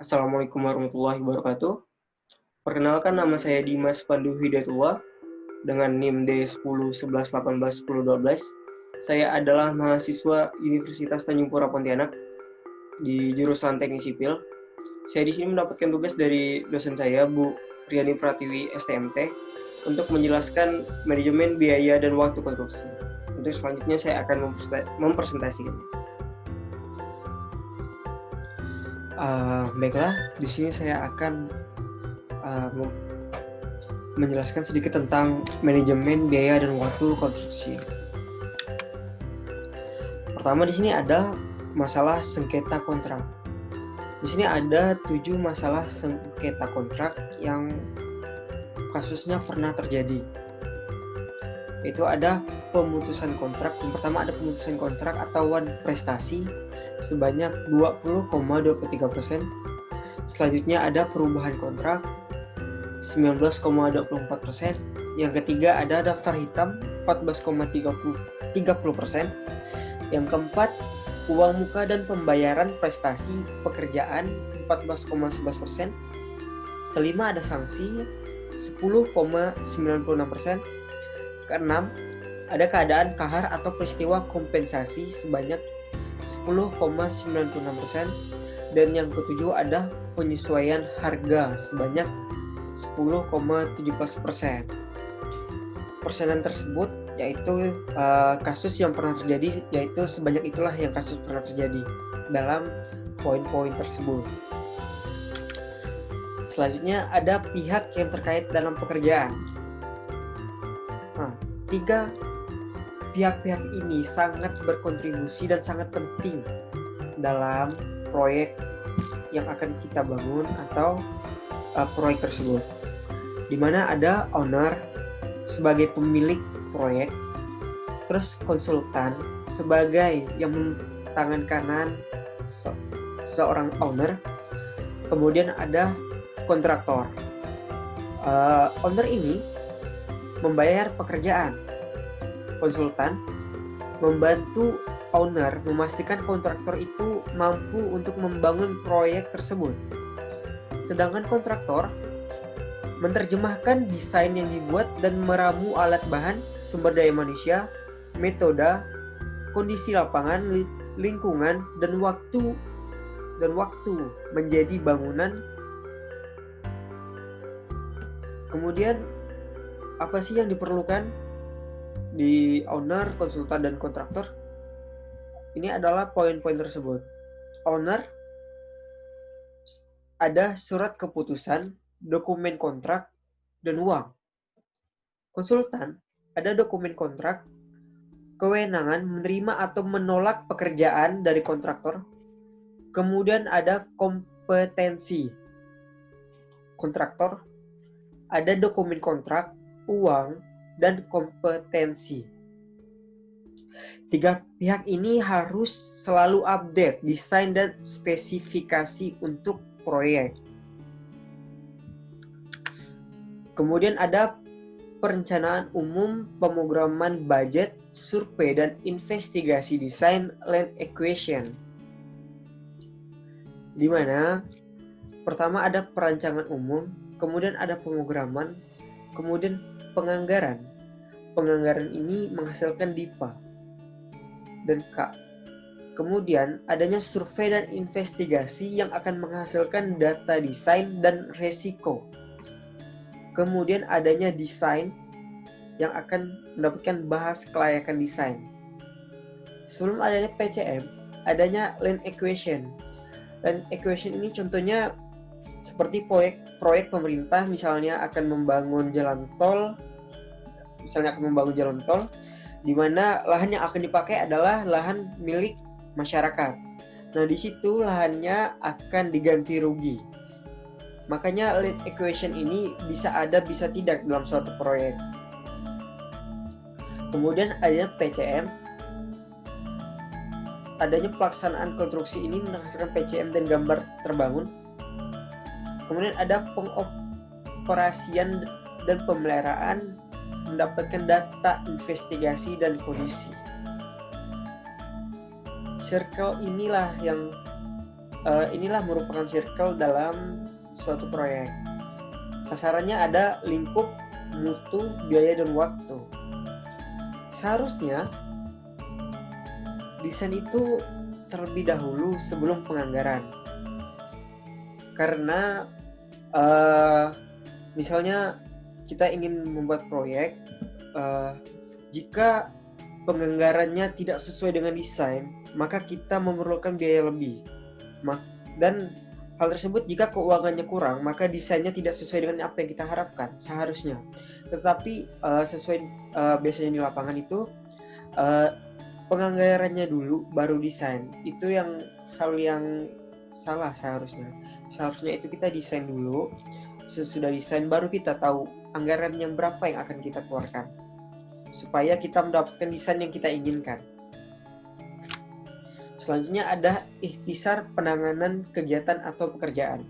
Assalamualaikum warahmatullahi wabarakatuh. Perkenalkan, nama saya Dimas Pandu Hidayatullah dengan NIM D1011181012. Saya adalah mahasiswa Universitas Tanjung Pura Pontianak di jurusan Teknik Sipil. Saya di sini mendapatkan tugas dari dosen saya, Bu Riani Pratiwi STMT, untuk menjelaskan manajemen biaya dan waktu konstruksi. Untuk selanjutnya saya akan mempresentasikan. Baiklah, di sini saya akan menjelaskan sedikit tentang manajemen biaya dan waktu konstruksi. Pertama, di sini ada masalah sengketa kontrak. Di sini ada 7 masalah sengketa kontrak yang kasusnya pernah terjadi. Itu ada pemutusan kontrak. Yang pertama ada pemutusan kontrak atau prestasi sebanyak 20,23%. Selanjutnya ada perubahan kontrak 19,24%. Yang ketiga ada daftar hitam 14,30%. Yang keempat, uang muka dan pembayaran prestasi pekerjaan 14,11%. Kelima ada sanksi 10,96%. Keenam, ada keadaan kahar atau peristiwa kompensasi sebanyak 10,96%. Dan yang ketujuh ada penyesuaian harga sebanyak 10,17%. Persenan tersebut yaitu kasus yang pernah terjadi, yaitu sebanyak itulah yang kasus pernah terjadi dalam poin-poin tersebut. Selanjutnya ada pihak yang terkait dalam pekerjaan. Tiga pihak-pihak ini sangat berkontribusi dan sangat penting dalam proyek yang akan kita bangun atau proyek tersebut, di mana ada owner sebagai pemilik proyek, terus konsultan sebagai yang tangan kanan seorang owner, kemudian ada kontraktor. Owner ini membayar pekerjaan, konsultan membantu owner memastikan kontraktor itu mampu untuk membangun proyek tersebut. Sedangkan kontraktor menerjemahkan desain yang dibuat dan meramu alat bahan, sumber daya manusia, metode, kondisi lapangan, lingkungan, dan waktu menjadi bangunan. Kemudian apa sih yang diperlukan di owner, konsultan, dan kontraktor? Ini adalah poin-poin tersebut. Owner ada surat keputusan, dokumen kontrak, dan uang. Konsultan ada dokumen kontrak, kewenangan menerima atau menolak pekerjaan dari kontraktor. Kemudian ada kompetensi. Kontraktor ada dokumen kontrak, uang, dan kompetensi. Tiga pihak ini harus selalu update desain dan spesifikasi untuk proyek. Kemudian ada perencanaan umum, pemrograman budget, survei, dan investigasi desain land acquisition. Di mana pertama ada perancangan umum, kemudian ada pemrograman, kemudian penganggaran. Penganggaran ini menghasilkan DIPA dan K. Kemudian adanya survei dan investigasi yang akan menghasilkan data desain dan resiko. Kemudian adanya desain yang akan mendapatkan bahas kelayakan desain. Sebelum adanya PCM, adanya land acquisition. Land acquisition ini contohnya seperti proyek pemerintah, misalnya akan membangun jalan tol, di mana lahan yang akan dipakai adalah lahan milik masyarakat. Nah, di situ lahannya akan diganti rugi. Makanya land acquisition ini bisa ada, bisa tidak dalam suatu proyek. Kemudian ada PCM. Adanya pelaksanaan konstruksi ini menghasilkan PCM dan gambar terbangun. Kemudian ada pengoperasian dan pemeliharaan, mendapatkan data investigasi dan kondisi. Circle inilah yang inilah merupakan circle dalam suatu proyek. Sasarannya ada lingkup, mutu, biaya, dan waktu. Seharusnya desain itu terlebih dahulu sebelum penganggaran. Karena misalnya kita ingin membuat proyek, jika penganggarannya tidak sesuai dengan desain, maka kita memerlukan biaya lebih. Dan hal tersebut jika keuangannya kurang, maka desainnya tidak sesuai dengan apa yang kita harapkan seharusnya. Tetapi sesuai biasanya di lapangan itu penganggarannya dulu baru desain. Itu hal yang salah seharusnya. Seharusnya itu kita desain dulu. Sesudah desain baru kita tahu anggaran yang berapa yang akan kita keluarkan, supaya kita mendapatkan desain yang kita inginkan. Selanjutnya ada ikhtisar penanganan kegiatan atau pekerjaan.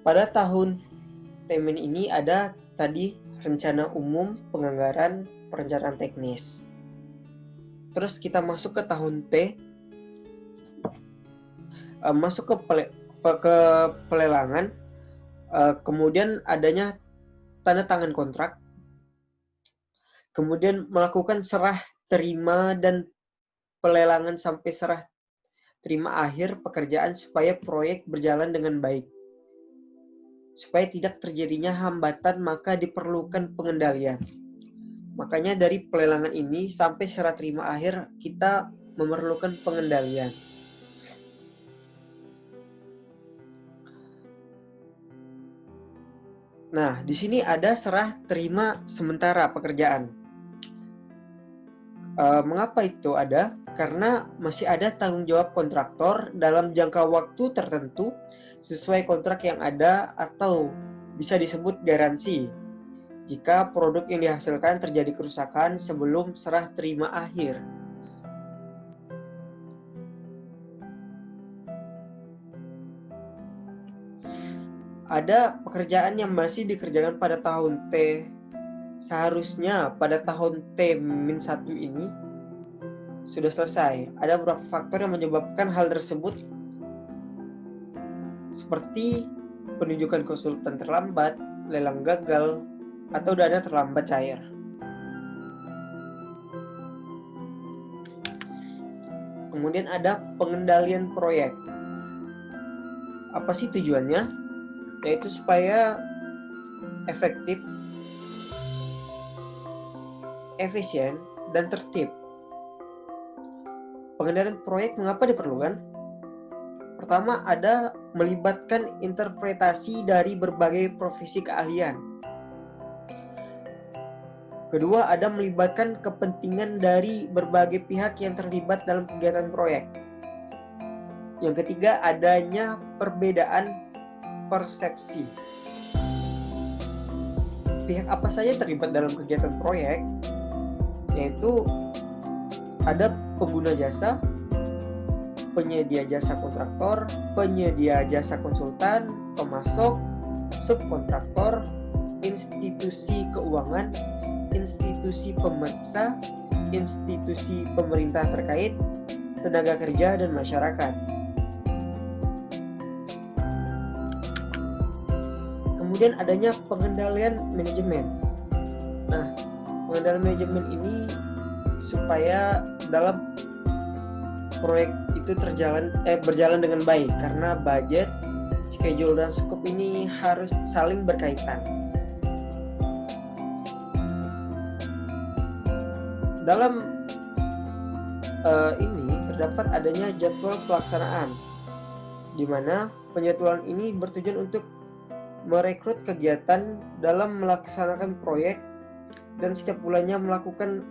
Pada tahun temen ini ada tadi rencana umum, penganggaran, perencanaan teknis. Terus kita masuk ke tahun T, masuk ke pelelangan, kemudian adanya tanda tangan kontrak, kemudian melakukan serah terima dan pelelangan sampai serah terima akhir pekerjaan supaya proyek berjalan dengan baik. Supaya tidak terjadinya hambatan, maka diperlukan pengendalian. Makanya dari pelelangan ini sampai serah terima akhir kita memerlukan pengendalian. Nah, di sini ada serah terima sementara pekerjaan. Mengapa itu ada? Karena masih ada tanggung jawab kontraktor dalam jangka waktu tertentu sesuai kontrak yang ada, atau bisa disebut garansi jika produk yang dihasilkan terjadi kerusakan sebelum serah terima akhir. Ada pekerjaan yang masih dikerjakan pada tahun T. Seharusnya pada tahun T-1 ini sudah selesai. Ada beberapa faktor yang menyebabkan hal tersebut, seperti penunjukan konsultan terlambat, lelang gagal, atau dana terlambat cair. Kemudian ada pengendalian proyek. Apa sih tujuannya? Yaitu supaya efektif, efisien, dan tertib. Pengendalian proyek mengapa diperlukan? Pertama, ada melibatkan interpretasi dari berbagai profesi keahlian. Kedua, ada melibatkan kepentingan dari berbagai pihak yang terlibat dalam kegiatan proyek. Yang ketiga, adanya perbedaan persepsi. Pihak apa saja terlibat dalam kegiatan proyek? Yaitu ada pengguna jasa, penyedia jasa kontraktor, penyedia jasa konsultan, pemasok, subkontraktor, institusi keuangan, institusi pemeriksa, institusi pemerintah terkait, tenaga kerja, dan masyarakat. Kemudian adanya pengendalian manajemen. Nah, pengendalian manajemen ini supaya dalam proyek itu berjalan dengan baik, karena budget, schedule, dan scope ini harus saling berkaitan. Dalam ini terdapat adanya jadwal pelaksanaan, di mana penjadwalan ini bertujuan untuk merekrut kegiatan dalam melaksanakan proyek, dan setiap bulannya melakukan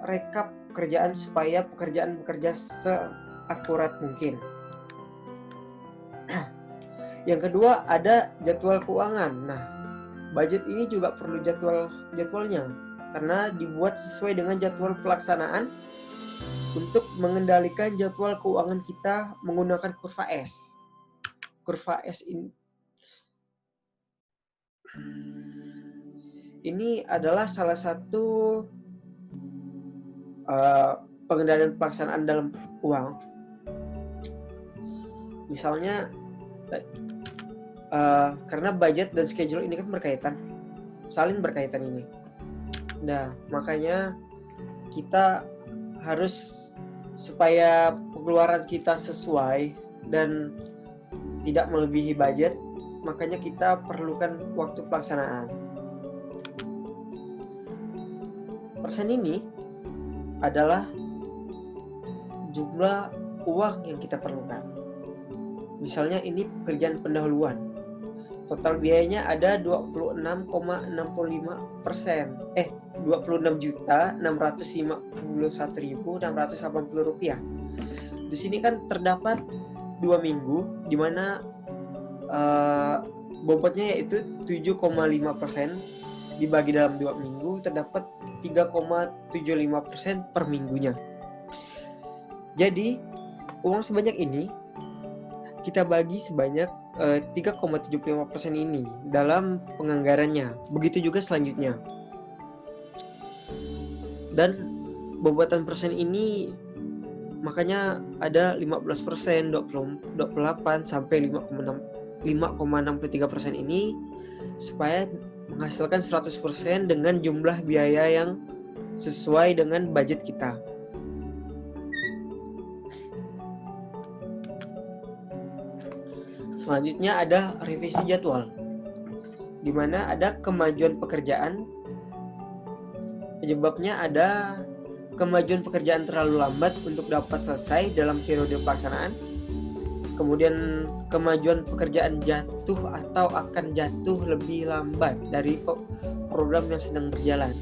rekap pekerjaan supaya pekerjaan bekerja seakurat mungkin. Yang kedua, ada jadwal keuangan. Nah, budget ini juga perlu jadwalnya, karena dibuat sesuai dengan jadwal pelaksanaan untuk mengendalikan jadwal keuangan kita menggunakan kurva S. Kurva S ini adalah salah satu pengendalian pelaksanaan dalam uang. Misalnya karena budget dan schedule ini kan saling berkaitan ini. Nah, makanya kita harus, supaya pengeluaran kita sesuai dan tidak melebihi budget, makanya kita perlukan waktu pelaksanaan. Persen ini adalah jumlah uang yang kita perlukan. Misalnya ini pekerjaan pendahuluan. Total biayanya ada 26,65%. 26.651.680 rupiah. Di sini kan terdapat 2 minggu, di mana bobotnya yaitu 7,5%, dibagi dalam 2 minggu terdapat 3,75% per minggunya. Jadi uang sebanyak ini kita bagi sebanyak 3,75% ini dalam penganggarannya. Begitu juga selanjutnya. Dan bobotan persen ini makanya ada 15%, 28 sampai 5,63% ini, supaya menghasilkan 100% dengan jumlah biaya yang sesuai dengan budget kita. Selanjutnya ada revisi jadwal, di mana ada kemajuan pekerjaan. Penyebabnya ada kemajuan pekerjaan terlalu lambat untuk dapat selesai dalam periode pelaksanaan. Kemudian kemajuan pekerjaan jatuh atau akan jatuh lebih lambat dari program yang sedang berjalan.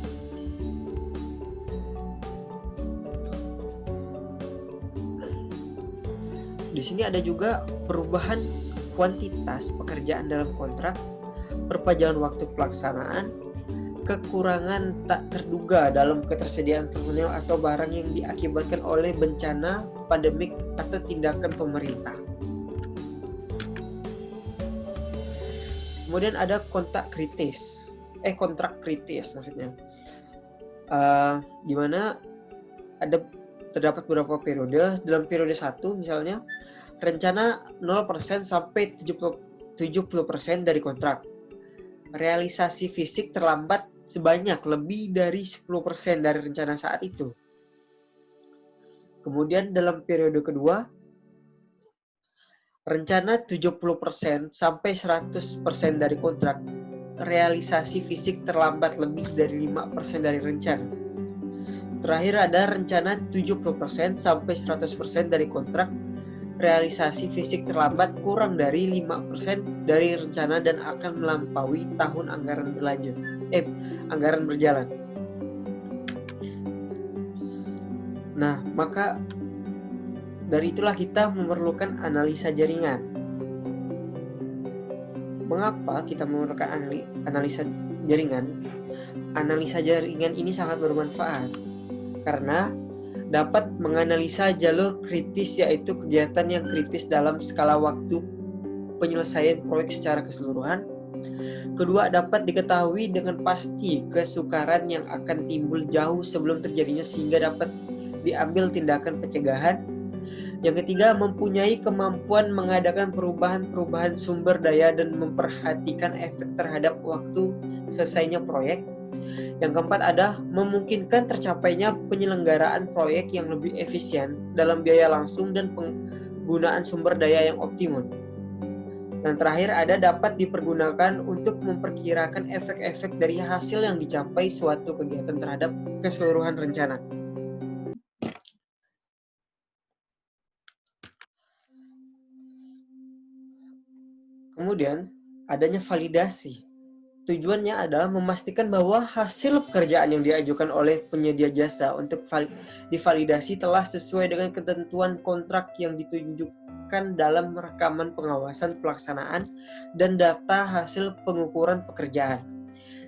Di sini ada juga perubahan kuantitas pekerjaan dalam kontrak, perpanjangan waktu pelaksanaan, kekurangan tak terduga dalam ketersediaan personel atau barang yang diakibatkan oleh bencana, pandemik, atau tindakan pemerintah. Kemudian ada kontrak kritis maksudnya, di mana terdapat beberapa periode. Dalam periode 1 misalnya, rencana 0% sampai 70% dari kontrak. Realisasi fisik terlambat sebanyak lebih dari 10% dari rencana saat itu. Kemudian dalam periode kedua, rencana 70% sampai 100% dari kontrak. Realisasi fisik terlambat lebih dari 5% dari rencana. Terakhir ada rencana 70% sampai 100% dari kontrak. Realisasi fisik terlambat kurang dari 5% dari rencana dan akan melampaui tahun anggaran berjalan. Nah, maka dari itulah kita memerlukan analisa jaringan. Mengapa kita memerlukan analisa jaringan? Analisa jaringan ini sangat bermanfaat karena dapat menganalisa jalur kritis, yaitu kegiatan yang kritis dalam skala waktu penyelesaian proyek secara keseluruhan. Kedua, dapat diketahui dengan pasti kesukaran yang akan timbul jauh sebelum terjadinya sehingga dapat diambil tindakan pencegahan. Yang ketiga, mempunyai kemampuan mengadakan perubahan sumber daya dan memperhatikan efek terhadap waktu selesainya proyek. Yang keempat ada memungkinkan tercapainya penyelenggaraan proyek yang lebih efisien dalam biaya langsung dan penggunaan sumber daya yang optimum. Dan terakhir ada dapat dipergunakan untuk memperkirakan efek-efek dari hasil yang dicapai suatu kegiatan terhadap keseluruhan rencana. Kemudian adanya validasi. Tujuannya adalah memastikan bahwa hasil pekerjaan yang diajukan oleh penyedia jasa untuk divalidasi telah sesuai dengan ketentuan kontrak yang ditunjukkan dalam rekaman pengawasan pelaksanaan dan data hasil pengukuran pekerjaan,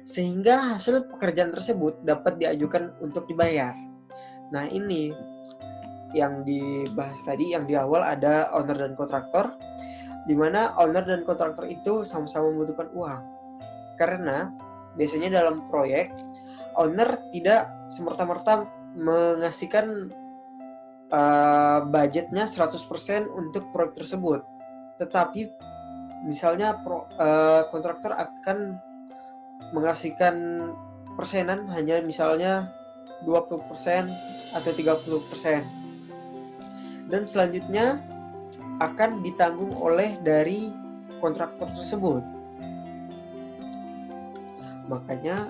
sehingga hasil pekerjaan tersebut dapat diajukan untuk dibayar. Nah, ini yang dibahas tadi, yang di awal ada owner dan kontraktor, di mana owner dan kontraktor itu sama-sama membutuhkan uang. Karena biasanya dalam proyek, owner tidak semerta-merta mengasihkan budgetnya 100% untuk proyek tersebut. Tetapi misalnya kontraktor akan mengasihkan persenan hanya misalnya 20% atau 30%. Dan selanjutnya akan ditanggung oleh dari kontraktor tersebut. Makanya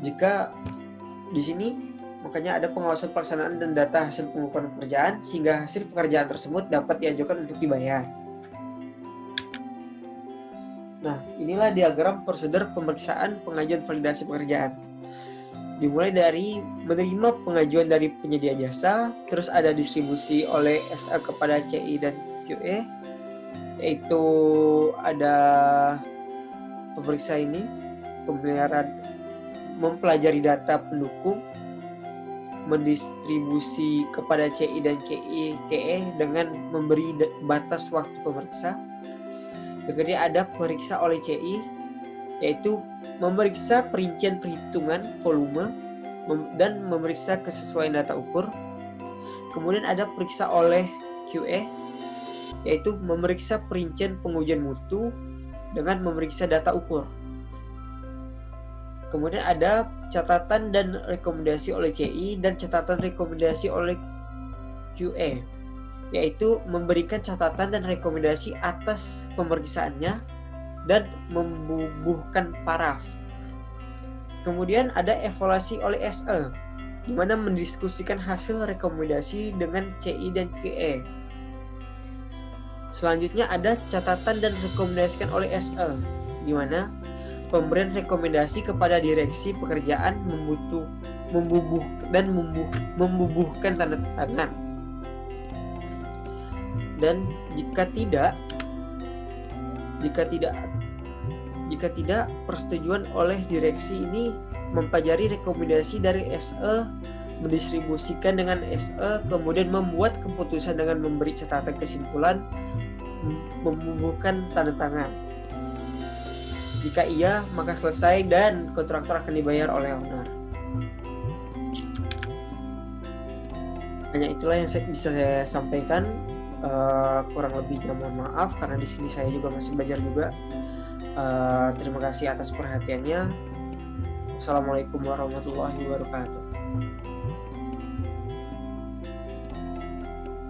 jika di sini ada pengawasan pelaksanaan dan data hasil pengukuran pekerjaan sehingga hasil pekerjaan tersebut dapat diajukan untuk dibayar. Nah, inilah diagram prosedur pemeriksaan pengajuan validasi pekerjaan. Dimulai dari menerima pengajuan dari penyedia jasa, terus ada distribusi oleh SA kepada CI dan QE, yaitu ada pemeriksa ini, pemeliharaan mempelajari data pendukung, mendistribusi kepada CI dan KE dengan memberi batas waktu pemeriksa. Kemudian ada periksa oleh CI, yaitu memeriksa perincian perhitungan volume dan memeriksa kesesuaian data ukur. Kemudian ada periksa oleh QE, yaitu memeriksa perincian pengujian mutu dengan memeriksa data ukur. Kemudian ada catatan dan rekomendasi oleh CI dan catatan rekomendasi oleh QE, yaitu memberikan catatan dan rekomendasi atas pemeriksaannya dan membubuhkan paraf. Kemudian ada evaluasi oleh SE, di mana mendiskusikan hasil rekomendasi dengan CI dan QE. Selanjutnya ada catatan dan rekomendasikan oleh SE, di mana pemberian rekomendasi kepada direksi pekerjaan membubuhkan tanda tangan. Dan jika tidak persetujuan oleh direksi ini mempelajari rekomendasi dari SE, mendistribusikan dengan SE, kemudian membuat keputusan dengan memberi catatan kesimpulan, membubuhkan tanda tangan. Jika iya, maka selesai dan kontraktor akan dibayar oleh owner. Hanya itulah yang bisa saya sampaikan. Kurang lebihnya mohon maaf karena di sini saya juga masih belajar juga. Terima kasih atas perhatiannya. Wassalamualaikum warahmatullahi wabarakatuh.